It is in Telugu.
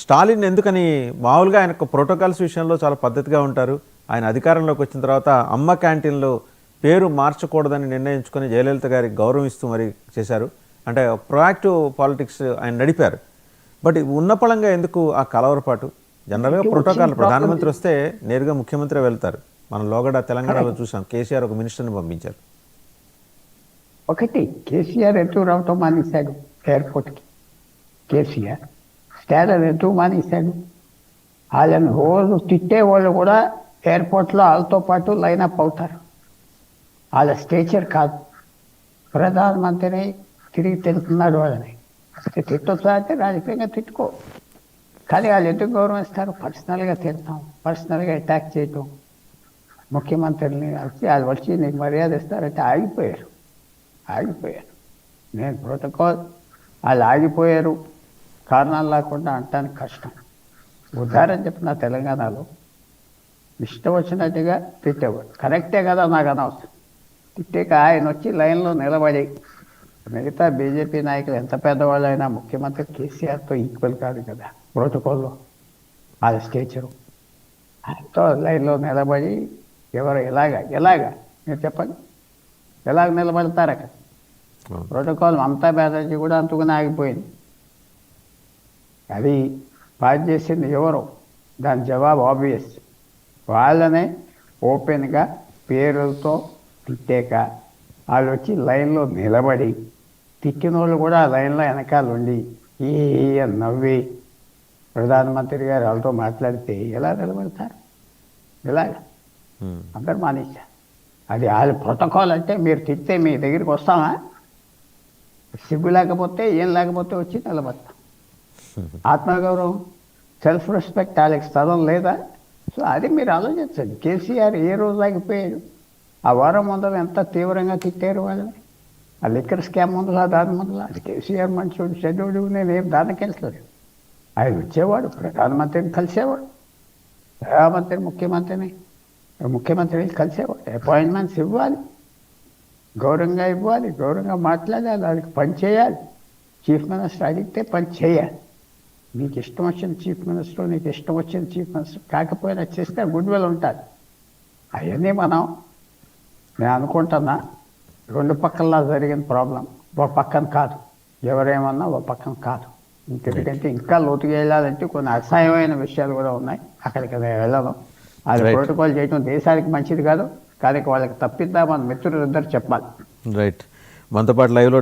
స్టాలిన్ ఎందుకని మామూలుగా ఆయన ప్రోటోకాల్స్ విషయంలో చాలా పద్ధతిగా ఉంటారు. ఆయన అధికారంలోకి వచ్చిన తర్వాత అమ్మ క్యాంటీన్లో పేరు మార్చకూడదని నిర్ణయించుకొని జయలలిత గారికి గౌరవం ఇస్తూ మరి చేశారు. అంటే ప్రొయాక్టివ్ పాలిటిక్స్ ఆయన నడిపారు. బట్ ఉన్నపళంగా ఎందుకు ఆ కలవరపాటు? జనరల్గా ప్రోటోకాల్ ప్రధానమంత్రి వస్తే నేరుగా ముఖ్యమంత్రి వెళ్తారు. మనం లోగడ తెలంగాణలో చూసాం, కేసీఆర్ ఒక మినిస్టర్ని పంపించారు. ఒకటి కేసీఆర్ ఎందుకు రావటం మానేశాడు ఎయిర్పోర్ట్కి? కేసీఆర్ స్టాలిన్ ఎందుకు మానేశాడు? వాళ్ళని రోజు తిట్టే వాళ్ళు కూడా ఎయిర్పోర్ట్లో వాళ్ళతో పాటు లైనప్ అవుతారు. వాళ్ళ స్టేచర్ కాదు. ప్రధానమంత్రిని తిరిగి తెలుస్తున్నాడు వాళ్ళని. తిట్టొచ్చా అంటే రాజకీయంగా తిట్టుకో, కానీ వాళ్ళు ఎందుకు గౌరవిస్తారు? పర్సనల్గా తిడతాం, పర్సనల్గా అటాక్ చేయటం. ముఖ్యమంత్రిని వాళ్ళు వచ్చి నీకు మర్యాద ఇస్తారంటే ఆగిపోయారు. నేను ప్రోటోకాల్ వాళ్ళు ఆగిపోయారు కారణాలు లేకుండా అంటానికి కష్టం. ఉదాహరణ చెప్పిన తెలంగాణలో ఇష్టం వచ్చినట్టుగా తిట్టేవాడు. కరెక్టే కదా, నాకు అనవసరం. తిట్టాక ఆయన వచ్చి లైన్లో నిలబడి, మిగతా బీజేపీ నాయకులు ఎంత పెద్దవాళ్ళైనా ముఖ్యమంత్రి కేసీఆర్తో ఈక్వల్ కాదు కదా ప్రోటోకాల్లో. వాళ్ళ స్టేచరు ఆయనతో లైన్లో నిలబడి ఎవరు ఎలాగా మీరు చెప్పండి, ఎలాగ నిలబడతారు అక్కడ? ప్రోటోకాల్ మమతా బెనర్జీ కూడా అంతకుని ఆగిపోయింది. అది పాస్ చేసింది ఎవరు? దాని జవాబు ఆబ్వియస్. వాళ్ళనే ఓపెన్గా పేరులతో తిట్టాక వాళ్ళు వచ్చి లైన్లో నిలబడి, తిట్టిన వాళ్ళు కూడా ఆ లైన్లో వెనకాల ఉండి ఏ నవ్వి ప్రధానమంత్రి గారు వాళ్ళతో మాట్లాడితే ఎలా నిలబడతారు? ఎలాగ? అందరు మానేశారు. అది వాళ్ళ ప్రోటోకాల్. అంటే మీరు తిట్టే మీ దగ్గరికి వస్తామా? సిగ్గు లేకపోతే ఏం లేకపోతే వచ్చి నిలబడతాం. ఆత్మగౌరవం, సెల్ఫ్ రెస్పెక్ట్ వాళ్ళకి స్థలం లేదా? సో అది మీరు ఆలోచించండి. కేసీఆర్ ఏ రోజు ఆగిపోయాడు? ఆ వారం ముందర ఎంత తీవ్రంగా తిట్టారు వాళ్ళని. ఆ లిక్కర్ స్కామ్ ముందర, దాని ముందర. అది కేసీఆర్ మనుషుడు చెడ్డోడు, నేనేం దానికి వెళ్తలేదు. ఆయన వచ్చేవాడు, ప్రధానమంత్రిని కలిసేవాడు, ప్రధానమంత్రి ముఖ్యమంత్రిని కలిసేవాడు. అపాయింట్మెంట్స్ ఇవ్వాలి, గౌరవంగా ఇవ్వాలి, గౌరవంగా మాట్లాడాలి, వాళ్ళకి పని చేయాలి. చీఫ్ మినిస్టర్ అడిగితే పని చేయాలి. నీకు ఇష్టం వచ్చిన చీఫ్ మినిస్టర్, నీకు ఇష్టం వచ్చిన చీఫ్ మినిస్టర్ కాకపోయినా చేస్తే గుడ్ విల్ ఉంటుంది. అవన్నీ నేను అనుకుంటున్నా రెండు పక్కల్లా జరిగిన ప్రాబ్లం, ఒక పక్కన కాదు. ఎవరేమన్నా ఒక పక్కన కాదు. ఎందుకంటే ఇంకా లోతుగా వెళ్ళాలంటే కొన్ని అసహ్యమైన విషయాలు కూడా ఉన్నాయి. అక్కడికి వెళ్ళడం, అది ప్రోటోకాల్ చేయడం దేశానికి మంచిది కాదు. కానీ వాళ్ళకి తప్పిద్దామని మిత్రులు ఇద్దరు చెప్పాలి. రైట్. మనతో పాటు లైవ్లో